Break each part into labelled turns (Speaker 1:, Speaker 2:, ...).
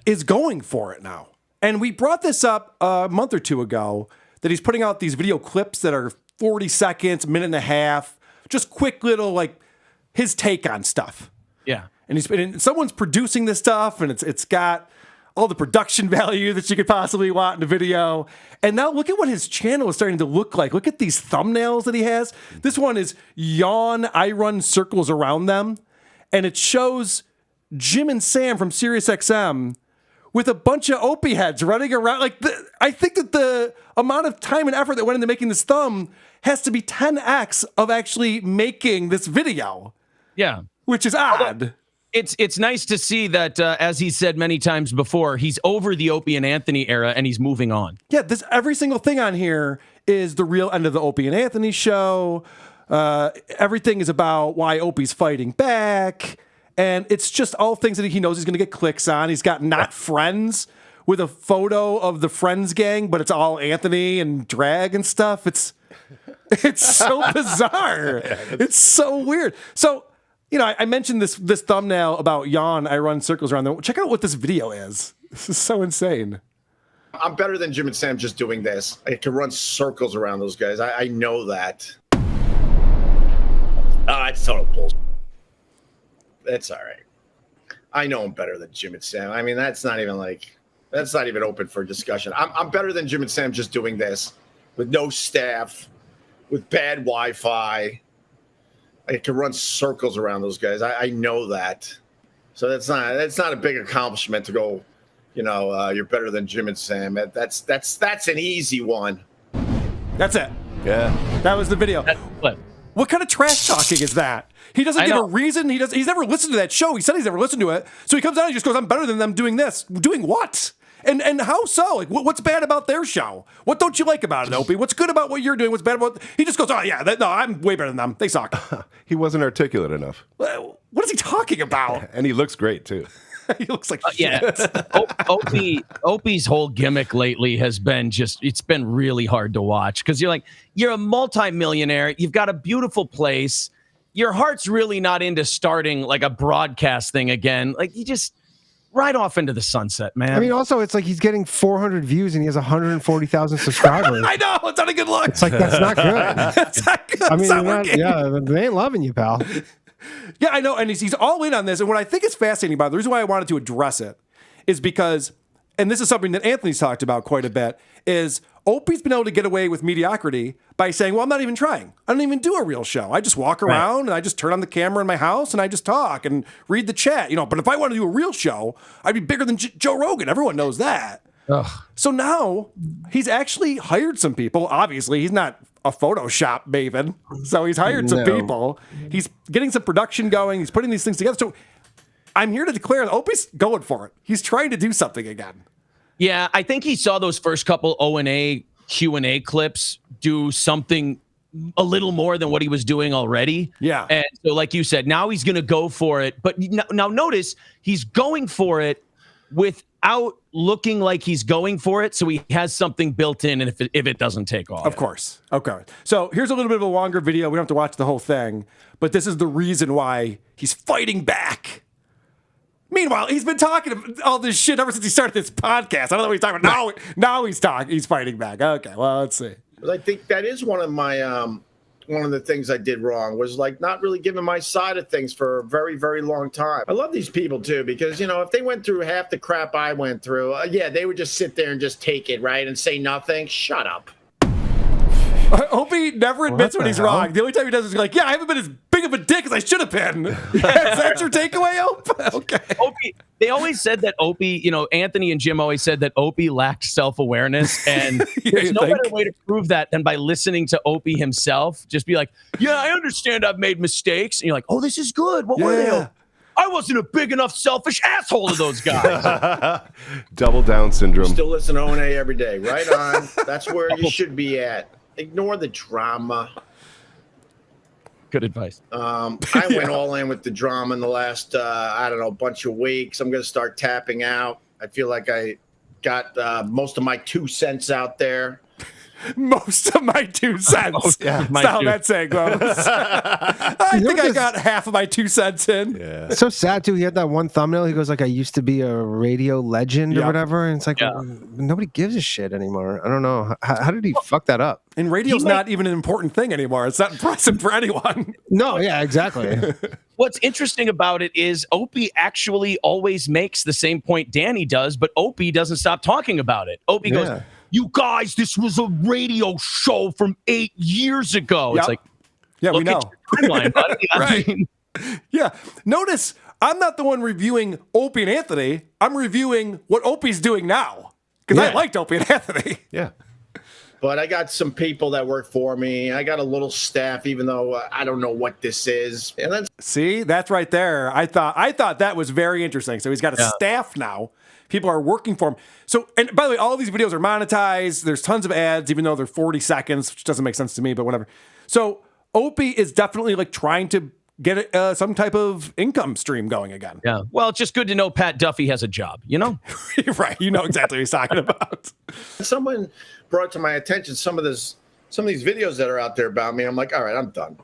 Speaker 1: is going for it now. And we brought this up a month or two ago, that he's putting out these video clips that are 40 seconds, minute and a half, just quick little, like, his take on stuff.
Speaker 2: Yeah.
Speaker 1: And someone's producing this stuff, and it's got all the production value that you could possibly want in a video. And now look at what his channel is starting to look like. Look at these thumbnails that he has. This one is Yawn, I Run Circles Around Them. And it shows Jim and Sam from SiriusXM with a bunch of Opie heads running around. Like, I think that the amount of time and effort that went into making this thumb has to be 10x of actually making this video.
Speaker 2: Yeah.
Speaker 1: Which is odd.
Speaker 2: It's nice to see that, as he said many times before, he's over the Opie and Anthony era and he's moving on.
Speaker 1: Yeah, every single thing on here is the real end of the Opie and Anthony show. Everything is about why Opie's fighting back. And it's just all things that he knows he's going to get clicks on. He's got Not Friends with a photo of the Friends gang, but it's all Anthony and drag and stuff. It's so bizarre. It's so weird. So, you know, I mentioned this thumbnail about Yawn, I Run Circles Around Them. Check out what this video is. This is so insane.
Speaker 3: I'm better than Jim and Sam just doing this. I can run circles around those guys. I know that. It's total bullshit. It's all right. I know I'm better than Jim and Sam. I mean, that's not even open for discussion. I'm better than Jim and Sam just doing this with no staff, with bad Wi-Fi. I can run circles around those guys. I know that. So that's not a big accomplishment to go, you're better than Jim and Sam. That's an easy one.
Speaker 1: That's it.
Speaker 4: Yeah.
Speaker 1: That was the video. What kind of trash talking is that? He doesn't give a reason. He's never listened to that show. He said he's never listened to it. So he comes out and he just goes, I'm better than them doing this. Doing what? And how so? Like, what's bad about their show? What don't you like about it, Opie? What's good about what you're doing? What's bad about... He just goes, oh, yeah, no, I'm way better than them. They suck.
Speaker 4: He wasn't articulate enough.
Speaker 1: What is he talking about?
Speaker 4: And he looks great, too.
Speaker 1: He looks like shit.
Speaker 2: Yeah. Opie's whole gimmick lately has been it's been really hard to watch because you're a multimillionaire. You've got a beautiful place. Your heart's really not into starting like a broadcast thing again. Like you just... right off into the sunset, man.
Speaker 5: I mean, also, it's like he's getting 400 views and he has 140,000 subscribers.
Speaker 1: I know. It's not a good look.
Speaker 5: It's like, that's not good.
Speaker 1: It's not good.
Speaker 5: I mean, they ain't loving you, pal.
Speaker 1: Yeah, I know. And he's all in on this. And what I think is fascinating about it, the reason why I wanted to address it is because, and this is something that Anthony's talked about quite a bit, is Opie's been able to get away with mediocrity by saying, well, I'm not even trying. I don't even do a real show. I just walk around and I just turn on the camera in my house and I just talk and read the chat. But if I want to do a real show, I'd be bigger than Joe Rogan. Everyone knows that. Ugh. So now he's actually hired some people. Obviously, he's not a Photoshop maven. So he's hired some people. He's getting some production going. He's putting these things together. So I'm here to declare that Opie's going for it. He's trying to do something again.
Speaker 2: Yeah, I think he saw those first couple O&A Q&A clips do something a little more than what he was doing already.
Speaker 1: Yeah.
Speaker 2: And so like you said, now he's going to go for it. But now notice he's going for it without looking like he's going for it. So he has something built in and if it doesn't take off.
Speaker 1: Of course. Okay. So here's a little bit of a longer video. We don't have to watch the whole thing. But this is the reason why he's fighting back. Meanwhile, he's been talking all this shit ever since he started this podcast. I don't know what he's talking about. Now he's fighting back. Okay, well, let's see.
Speaker 3: I think that is one of the things I did wrong was like not really giving my side of things for a very, very long time. I love these people too because, if they went through half the crap I went through, they would just sit there and just take it, right, and say nothing. Shut up.
Speaker 1: Opie never admits when he's wrong. The only time he does is like, I haven't been as big of a dick as I should have been. Is that your takeaway, Opie? Okay.
Speaker 2: Opie, they always said that Opie, Anthony and Jim always said that Opie lacked self-awareness. And there's no better way to prove that than by listening to Opie himself. Just be like, I understand I've made mistakes. And you're like, oh, this is good. What were they? I wasn't a big enough selfish asshole to those guys.
Speaker 4: Double down syndrome.
Speaker 3: Still listen to O&A every day. Right on. That's where you should be at. Ignore the drama.
Speaker 2: Good advice.
Speaker 3: I went all in with the drama in the last, bunch of weeks. I'm going to start tapping out. I feel like I got most of my 2 cents out there.
Speaker 1: most of my 2 cents. That's how that saying goes. I think I got half of my 2 cents in.
Speaker 4: Yeah.
Speaker 5: It's so sad too. He had that one thumbnail. He goes like, "I used to be a radio legend or whatever," and it's like nobody gives a shit anymore. I don't know. How did he fuck that up?
Speaker 1: And radio's not even an important thing anymore. It's not impressive for anyone.
Speaker 5: No, yeah, exactly.
Speaker 2: What's interesting about it is Opie actually always makes the same point Danny does, but Opie doesn't stop talking about it. Opie goes, "You guys, this was a radio show from 8 years ago."
Speaker 1: Yep.
Speaker 2: It's like,
Speaker 1: yeah, we
Speaker 2: look
Speaker 1: know.
Speaker 2: at your timeline, buddy.
Speaker 1: Right. Yeah. Notice I'm not the one reviewing Opie and Anthony. I'm reviewing what Opie's doing now because I liked Opie and Anthony.
Speaker 4: Yeah.
Speaker 3: But I got some people that work for me. I got a little staff, even though I don't know what this is. And then
Speaker 1: See, that's right there. I thought that was very interesting. So he's got a staff now. People are working for him. So, and by the way, all of these videos are monetized. There's tons of ads, even though they're 40 seconds, which doesn't make sense to me, but whatever. So Opie is definitely like trying to get some type of income stream going again.
Speaker 2: Yeah. Well, it's just good to know Pat Duffy has a job, you know?
Speaker 1: Right. You know exactly what he's talking about.
Speaker 3: someone brought to my attention some of these videos that are out there about me. I'm like, all right, I'm done.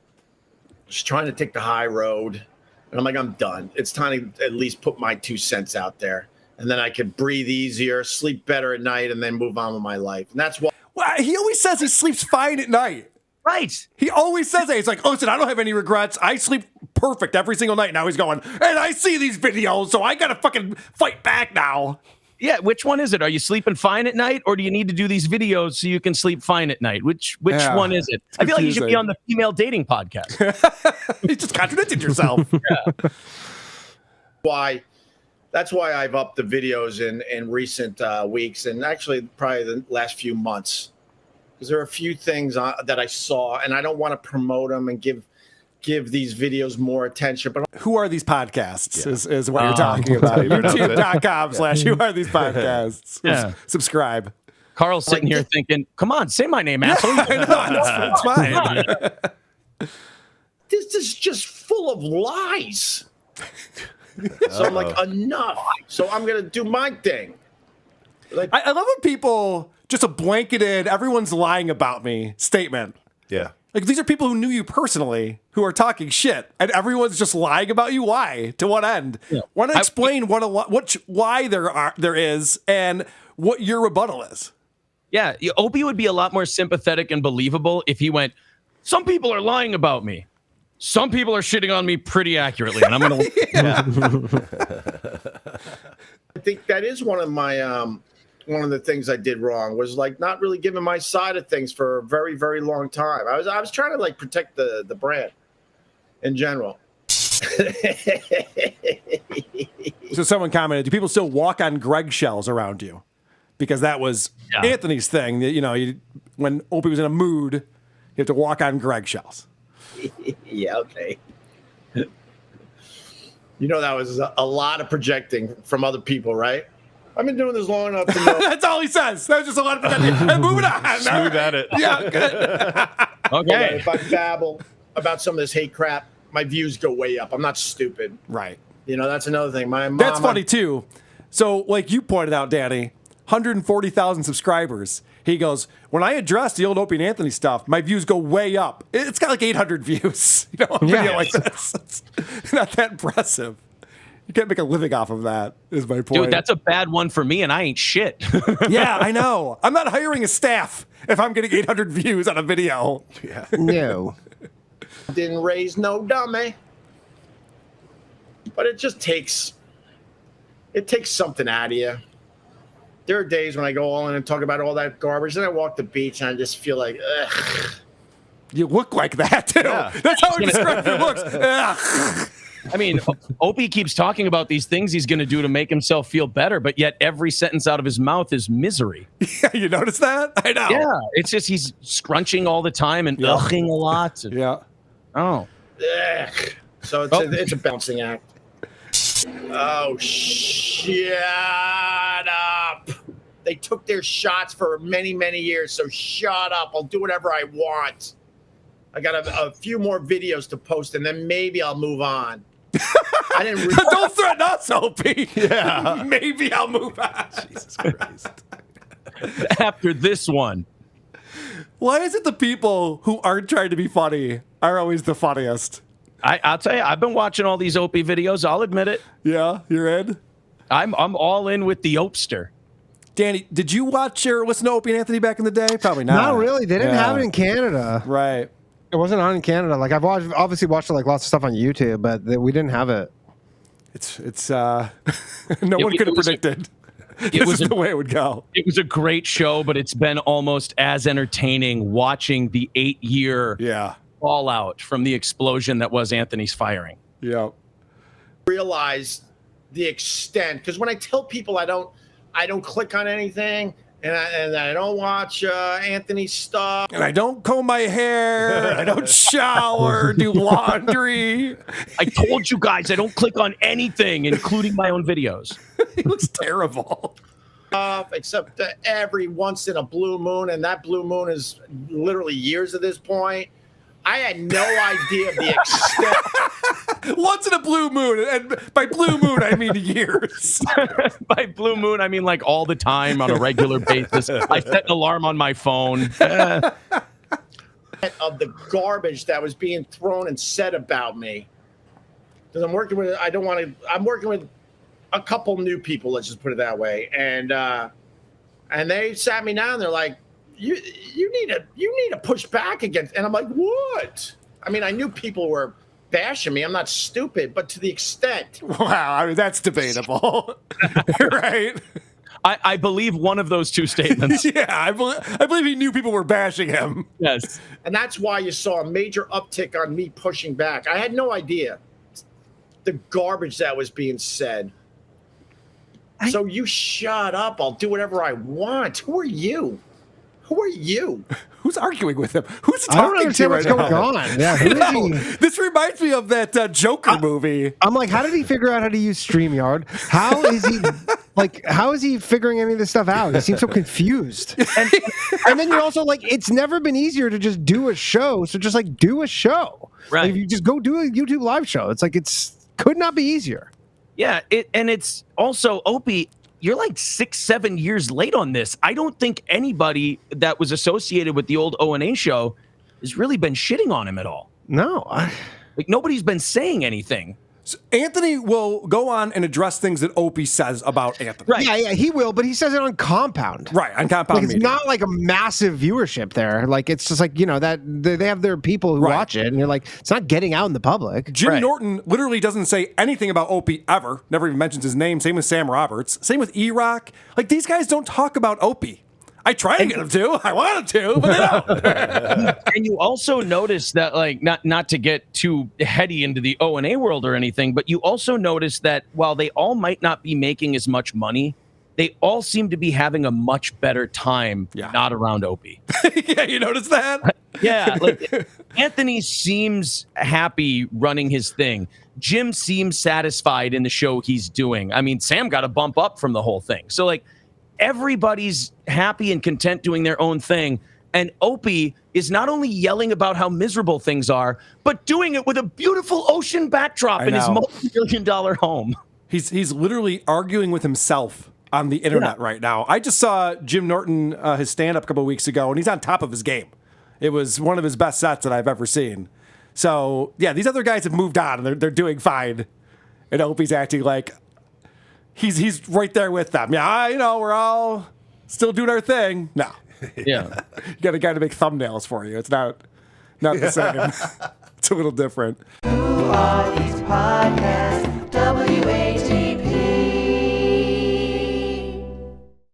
Speaker 3: Just trying to take the high road. And I'm like, I'm done. It's time to at least put my 2 cents out there. And then I could breathe easier, sleep better at night, and then move on with my life. And that's why.
Speaker 1: Well, he always says he sleeps fine at night.
Speaker 2: Right.
Speaker 1: He always says that. He's like, listen, I don't have any regrets. I sleep perfect every single night. Now he's going, and I see these videos, so I got to fucking fight back now.
Speaker 2: Yeah, which one is it? Are you sleeping fine at night, or do you need to do these videos so you can sleep fine at night? Which one is it? I feel like you should be on the female dating podcast.
Speaker 1: You just contradicted yourself.
Speaker 3: That's why I've upped the videos in recent weeks, and actually probably the last few months. Because there are a few things that I saw, and I don't want to promote them and give these videos more attention. But
Speaker 1: who are these podcasts is what you're talking about. YouTube.com/who are these podcasts.
Speaker 2: Yeah.
Speaker 1: Subscribe.
Speaker 2: Carl's sitting here thinking, come on, say my name, asshole.
Speaker 1: I know, it's fine.
Speaker 3: this is just full of lies. So I'm like, enough. So I'm going to do my thing. Like,
Speaker 1: I love when people just a blanketed, everyone's lying about me statement.
Speaker 4: Yeah.
Speaker 1: Like, these are people who knew you personally who are talking shit, and everyone's just lying about you. Why? To what end? Yeah. Want to explain why there is and what your rebuttal is? Yeah,
Speaker 2: Opie would be a lot more sympathetic and believable if he went, some people are lying about me. Some people are shitting on me pretty accurately, and I'm going to...
Speaker 3: I think that is one of my... one of the things I did wrong was like not really giving my side of things for a very, very long time. I was trying to like protect the brand in general.
Speaker 1: So someone commented, do people still walk on Greg shells around you? Because that was Anthony's thing. That, when Opie was in a mood, you have to walk on Greg shells.
Speaker 3: Yeah, okay. That was a lot of projecting from other people, right? I've been doing this long enough to know.
Speaker 1: That's all he says. That was just a lot of projecting. And moving on.
Speaker 4: Smooth at it.
Speaker 1: Yeah, good.
Speaker 2: Okay.
Speaker 3: If I babble about some of this hate crap, my views go way up. I'm not stupid.
Speaker 1: Right.
Speaker 3: That's another thing. My mom,
Speaker 1: That's funny, too. So, like you pointed out, Danny, 140,000 subscribers. He goes, when I address the old Opie and Anthony stuff, my views go way up. It's got like 800 views. A video like this. It's not that impressive. You can't make a living off of that, is my point.
Speaker 2: Dude, that's a bad one for me, and I ain't shit.
Speaker 1: Yeah, I know. I'm not hiring a staff if I'm getting 800 views on a video.
Speaker 4: Yeah.
Speaker 5: No.
Speaker 3: didn't raise no dummy. But it just takes something out of you. There are days when I go all in and talk about all that garbage, and I walk the beach and I just feel like, ugh.
Speaker 1: You look like that, too. Yeah. That's how I describe your looks. Ugh.
Speaker 2: I mean, Opie keeps talking about these things he's going to do to make himself feel better, but yet every sentence out of his mouth is misery.
Speaker 1: Yeah, you notice that? I know.
Speaker 2: Yeah, it's just he's scrunching all the time and ughing a lot.
Speaker 1: Yeah.
Speaker 2: Oh.
Speaker 3: Ugh. So it's a bouncing act. Oh, shut up. They took their shots for many, many years, so shut up. I'll do whatever I want. I got a few more videos to post, and then maybe I'll move on. I didn't
Speaker 1: Don't threaten us, Opie. Yeah. Maybe I'll move on.
Speaker 4: Jesus Christ.
Speaker 2: After this one.
Speaker 1: Why is it the people who aren't trying to be funny are always the funniest?
Speaker 2: I'll tell you, I've been watching all these Opie videos. I'll admit it.
Speaker 1: Yeah, you're in?
Speaker 2: I'm all in with the Opester.
Speaker 1: Danny, did you watch or listen to Opie and Anthony back in the day? Probably not.
Speaker 5: Not really. They didn't have it in Canada.
Speaker 1: Right.
Speaker 5: It wasn't on in Canada. Like I've obviously watched like lots of stuff on YouTube, but we didn't have it.
Speaker 1: It's no one could have predicted. This is the way it would go.
Speaker 2: It was a great show, but it's been almost as entertaining watching the 8-year fallout from the explosion that was Anthony's firing.
Speaker 1: Yeah.
Speaker 3: Realize the extent, because when I tell people I don't click on anything and I don't watch Anthony's stuff,
Speaker 1: and I don't comb my hair, I don't shower, do laundry.
Speaker 2: I told you guys I don't click on anything, including my own videos.
Speaker 1: He looks terrible.
Speaker 3: Except every once in a blue moon, and that blue moon is literally years at this point. I had no idea of the extent.
Speaker 1: Once in a blue moon, and by blue moon I mean years.
Speaker 2: By blue moon, I mean like all the time on a regular basis. I set an alarm on my phone.
Speaker 3: Of the garbage that was being thrown and said about me. Because I'm working with a couple new people, let's just put it that way. And they sat me down, they're like, You need to push back against, and I'm like, what? I mean, I knew people were bashing me. I'm not stupid, but to the extent.
Speaker 1: Wow, I mean that's debatable, right?
Speaker 2: I believe one of those two statements.
Speaker 1: Yeah, I believe he knew people were bashing him.
Speaker 2: Yes,
Speaker 3: and that's why you saw a major uptick on me pushing back. I had no idea the garbage that was being said. So you shut up. I'll do whatever I want. Who are you? Who are you?
Speaker 1: Who's arguing with him? Who's
Speaker 5: I don't
Speaker 1: talking to
Speaker 5: understand what's
Speaker 1: right
Speaker 5: going
Speaker 1: now?
Speaker 5: on. Yeah, who is he?
Speaker 1: This reminds me of that Joker movie.
Speaker 5: I'm like, how did he figure out how to use StreamYard? How is he figuring any of this stuff out? He seems so confused. And then you're also like, it's never been easier to just do a show. So just like do a show.
Speaker 2: Right.
Speaker 5: Like, if you just go do a YouTube live show, it's like could not be easier.
Speaker 2: Yeah, and it's also, Opie, you're like 6-7 years late on this. I don't think anybody that was associated with the old O&A show has really been shitting on him at all.
Speaker 5: No.
Speaker 2: Like, nobody's been saying anything.
Speaker 1: So Anthony will go on and address things that Opie says about Anthony.
Speaker 2: Right.
Speaker 5: Yeah, he will, but he says it on Compound.
Speaker 1: Right, on Compound
Speaker 5: Like, it's
Speaker 1: Media.
Speaker 5: not like a massive viewership there. Like, it's just like, that they have their people who watch it, and you're like, it's not getting out in the public.
Speaker 1: Jim Norton literally doesn't say anything about Opie ever. Never even mentions his name. Same with Sam Roberts. Same with E-Rock. Like, these guys don't talk about Opie. I try to get them to. I want them to, but they don't.
Speaker 2: And you also notice that, like, not to get too heady into the O&A world or anything, but you also notice that while they all might not be making as much money, they all seem to be having a much better time not around Opie.
Speaker 1: Yeah, you notice that?
Speaker 2: Yeah, like Anthony seems happy running his thing. Jim seems satisfied in the show he's doing. I mean, Sam got a bump up from the whole thing. So, like, everybody's happy and content doing their own thing. And Opie is not only yelling about how miserable things are, but doing it with a beautiful ocean backdrop in his multi-million-dollar home.
Speaker 1: He's literally arguing with himself on the internet right now. I just saw Jim Norton, his stand-up a couple of weeks ago, and he's on top of his game. It was one of his best sets that I've ever seen. So, yeah, these other guys have moved on, and they're doing fine. And Opie's acting like he's right there with them. Yeah, we're all still doing our thing. No.
Speaker 2: Yeah.
Speaker 1: You got a guy to make thumbnails for you. It's not the same. It's a little different.
Speaker 6: Who are these podcasts? W-A